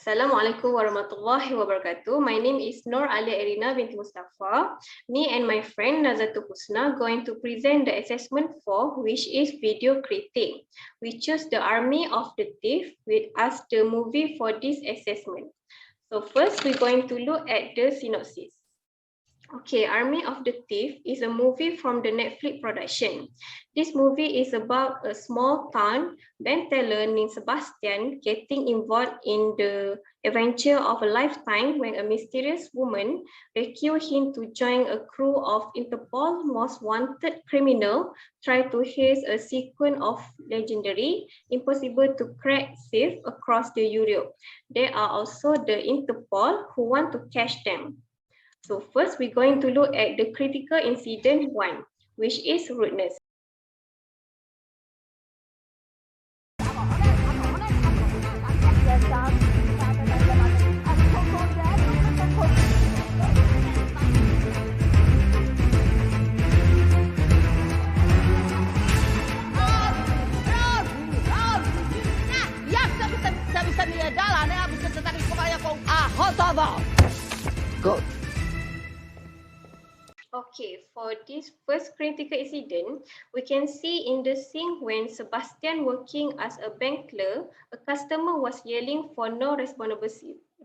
Assalamualaikum warahmatullahi wabarakatuh. My name is Noor, Alia, Erina binti MUSTAFFA. Me and my friend NAZATUL HUSNA going to present the assessment 4, which is video critic. We choose the Army of the Thief with us the movie for this assessment. So first we're going to look at the synopsis. Okay, Army of the Thief is a movie from the Netflix production. This movie is about a small town bank teller named Sebastian getting involved in the adventure of a lifetime when a mysterious woman rescued him to join a crew of Interpol's most wanted criminal try to haze a sequence of legendary, impossible to crack safe across the Europe. There are also the Interpol who want to catch them. So first, we're going to look at the critical incident 1, which is rudeness. Go. Okay, for this first critical incident, we can see in the scene when Sebastian working as a bank clerk, a customer was yelling for no reasonable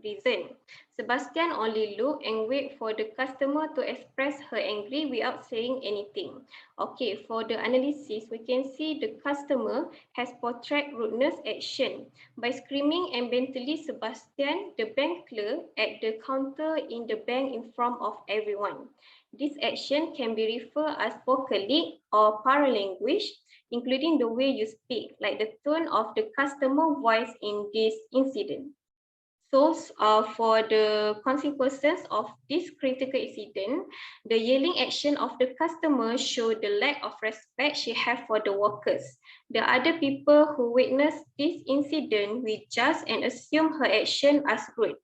reason. Sebastian only looked and wait for the customer to express her angry without saying anything. Okay, for the analysis, we can see the customer has portrayed rudeness action by screaming and blatantly Sebastian, the bank clerk, at the counter in the bank in front of everyone. This action can be referred as vocalic or paralanguage, including the way you speak, like the tone of the customer voice in this incident. So for the consequences of this critical incident, the yelling action of the customer showed the lack of respect she had for the workers. The other people who witnessed this incident will judge and assume her action as rude.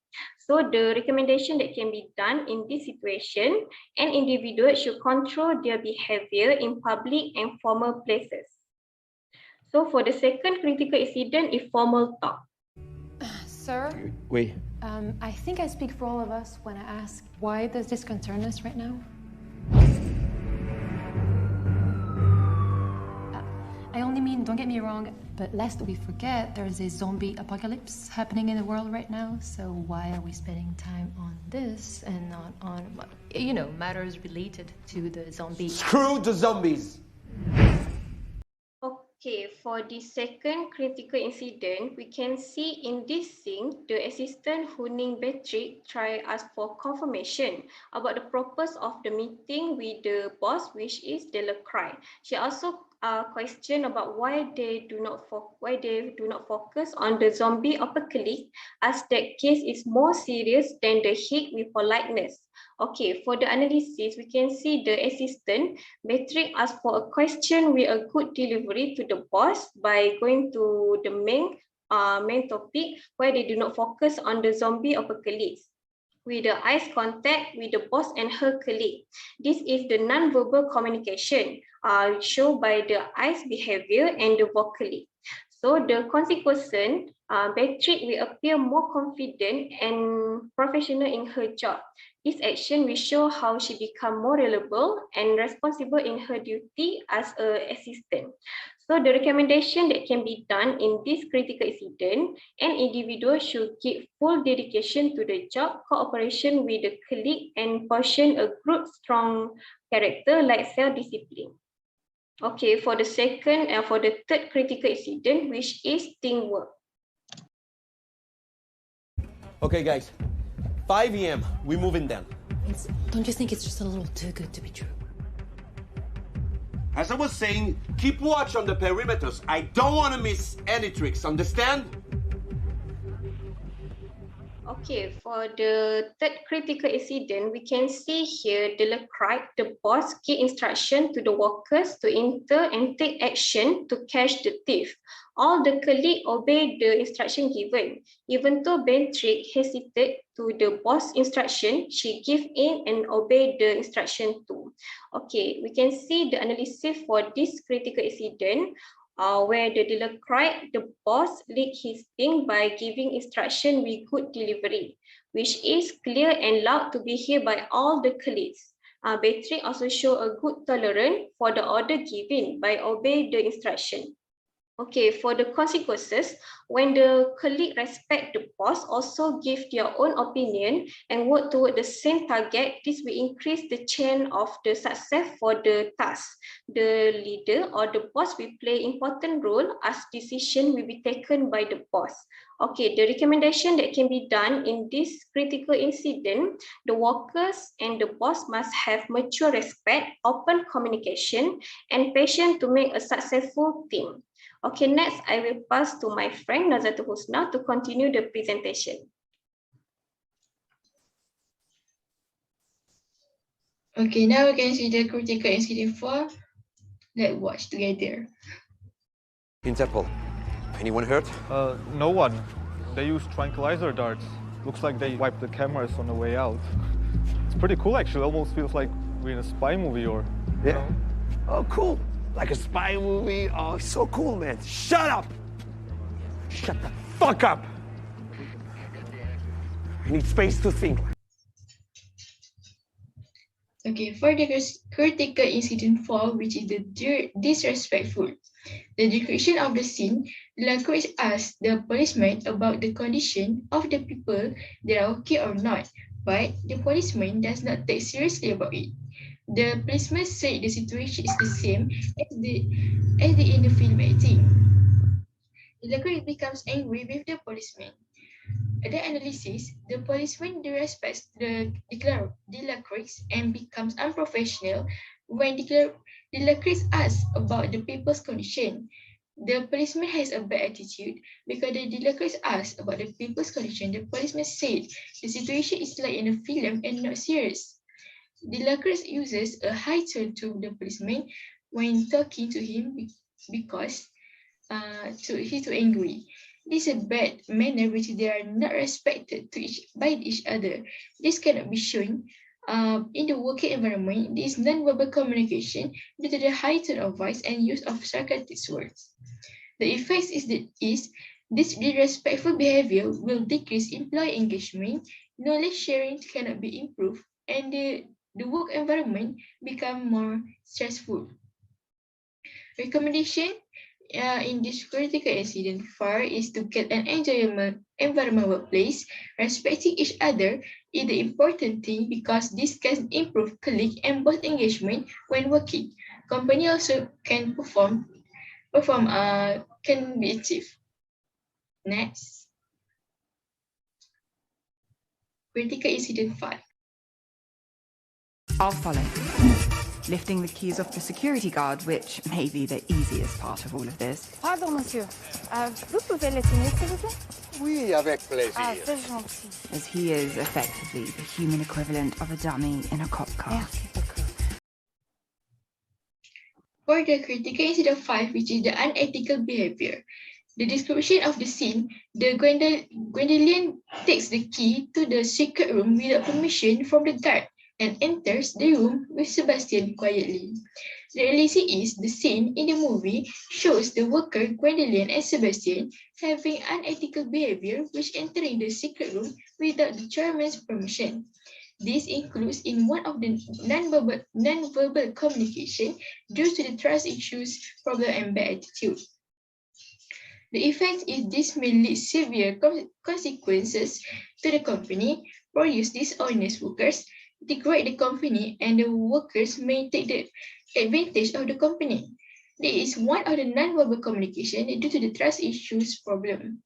So the recommendation that can be done in this situation, an individual should control their behavior in public and formal places. So for the second critical incident is formal talk. Sir? Wait. I think I speak for all of us when I ask, why does this concern us right now? I only mean, don't get me wrong, but lest we forget, there's a zombie apocalypse happening in the world right now, so why are we spending time on this and not on, you know, matters related to the zombies? Screw the zombies! Okay, for the second critical incident, we can see in this scene, the assistant who named Patrick try ask for confirmation about the purpose of the meeting with the boss, which is Delacroix. She also questioned about why they do not focus on the zombie apocalypse, as that case is more serious than the hit with politeness. Okay, for the analysis, we can see the assistant, Patrick asked for a question with a good delivery to the boss by going to the main topic where they do not focus on the zombie apocalypse. With the eyes contact with the boss and her colleague. This is the non-verbal communication shown by the eyes behavior and the vocally. So the consequence, Patrick will appear more confident and professional in her job. This action will show how she become more reliable and responsible in her duty as an assistant. So the recommendation that can be done in this critical incident, an individual should give full dedication to the job, cooperation with the colleague, and portion a good, strong character like self-discipline. Okay, for the second and for the third critical incident, which is teamwork. Okay, guys. 5 AM, we're moving then. Don't you think it's just a little too good to be true? As I was saying, keep watch on the perimeters. I don't want to miss any tricks, understand? Okay, for the third critical incident, we can see here Delacroix, the boss, gave instruction to the workers to enter and take action to catch the thief. All the colleagues obeyed the instruction given. Even though Patrick hesitated to the boss instruction, she gave in and obeyed the instruction too. Okay, we can see the analysis for this critical incident. where the dealer cried the boss leaked his thing by giving instruction with good delivery, which is clear and loud to be heard by all the colleagues. Beatrice also show a good tolerance for the order given by obey the instruction. Okay, for the consequences, when the colleague respect the boss, also give their own opinion and work toward the same target, this will increase the chain of the success for the task. The leader or the boss will play important role as decision will be taken by the boss. Okay, the recommendation that can be done in this critical incident, the workers and the boss must have mutual respect, open communication, and patience to make a successful team. Okay, next I will pass to my friend NAZATUL HUSNA to continue the presentation. Okay, now we can see the critical incident 4. Let's watch together. Interpol. Anyone hurt? No one. They use tranquilizer darts. Looks like they wiped the cameras on the way out. It's pretty cool, actually. Almost feels like we're in a spy movie or... Yeah. Oh, cool. Like a spy movie. Oh, so cool, man. Shut up! Shut the fuck up! I need space to think. Okay, for the critical incident 4, which is the disrespectful. The description of the scene, Delacroix asks the policeman about the condition of the people that are okay or not, but the policeman does not take seriously about it. The policeman said the situation is the same as in the film 18. Delacroix becomes angry with the policeman. At the analysis, the policeman disrespects the Delacroix and becomes unprofessional when Delacroix asks about the people's condition. The policeman has a bad attitude because the Delacroix asks about the people's condition. The policeman said the situation is like in a film and not serious. Delacroix uses a high tone to the policeman when talking to him because he's too angry. This is a bad manner which they are not respected by each other. This cannot be shown in the working environment. This non-verbal communication due to the high tone of voice and use of sarcastic words. The effect is this disrespectful behavior will decrease employee engagement, knowledge sharing cannot be improved, and the work environment become more stressful. Recommendation in this critical incident 4 is to get an enjoyable environment workplace. Respecting each other is the important thing because this can improve colleague and boss engagement when working. Company also can can be achieved. Next. Critical incident 5. I'll follow. Lifting the keys off the security guard, which may be the easiest part of all of this. Pardon, monsieur. Vous pouvez le tenir, s'il vous plaît? Oui, avec plaisir. Ah, c'est gentil. As he is effectively the human equivalent of a dummy in a cop car. Merci beaucoup. For the critical incident 5, which is the unethical behavior. The description of the scene, the Gwendoline takes the key to the secret room without permission from the guard and enters the room with Sebastian quietly. The reality is the scene in the movie shows the worker Gwendoline and Sebastian having unethical behavior which entering the secret room without the chairman's permission. This includes in one of the non-verbal communication due to the trust issues, problem, and bad attitude. The effect is this may lead severe consequences to the company, produce dishonest workers, degrade the company, and the workers may take the advantage of the company. This is one of the non-verbal communication due to the trust issues problem.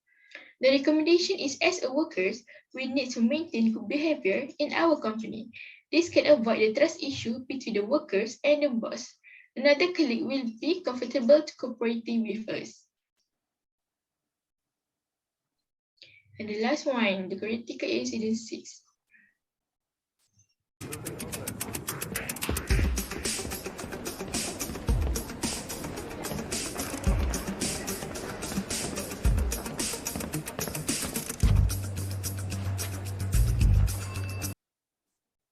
The recommendation is as a workers, we need to maintain good behavior in our company. This can avoid the trust issue between the workers and the boss. Another colleague will be comfortable to cooperating with us. And the last one, the critical incident 6.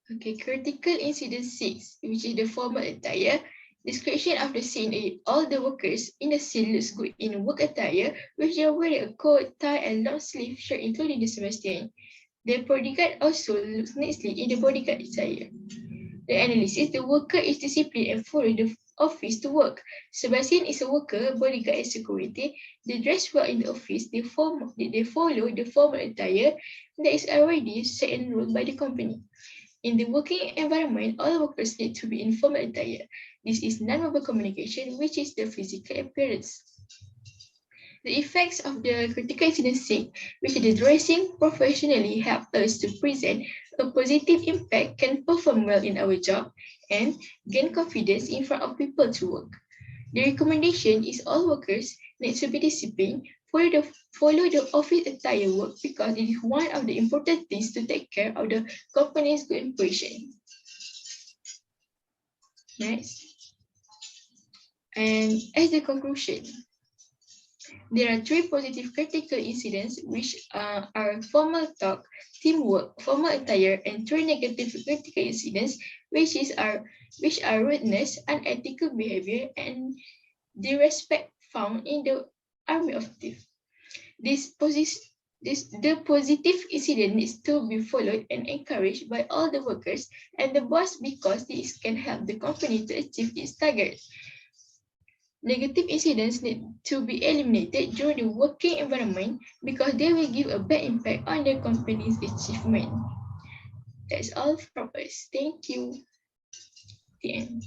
Okay, critical incident 6, which is the formal attire. Description of the scene: all the workers in the scene looks good in work attire, which they are wearing a coat, tie, and long sleeve shirt, including the Sebastian. The bodyguard also looks nicely in the bodyguard attire. The analysis: the worker is disciplined and follow the office to work. Sebastian is a worker, bodyguard, and security. They dress well in the office. They follow the formal attire that is already set and ruled by the company. In the working environment, all workers need to be in formal attire. This is non-verbal communication, which is the physical appearance. The effects of the critical incident scene, which is the dressing professionally, help us to present a positive impact, can perform well in our job, and gain confidence in front of people to work. The recommendation is all workers need to be disciplined, follow the office attire work, because it is one of the important things to take care of the company's good impression. Next. And as the conclusion, there are 3 positive critical incidents, which are formal talk, teamwork, formal attire, and 3 negative critical incidents, which are rudeness, unethical behavior, and disrespect found in the army of thief. The positive incident needs to be followed and encouraged by all the workers and the boss, because this can help the company to achieve its target. Negative incidents need to be eliminated during the working environment, because they will give a bad impact on the company's achievement. That's all from us. Thank you. The end.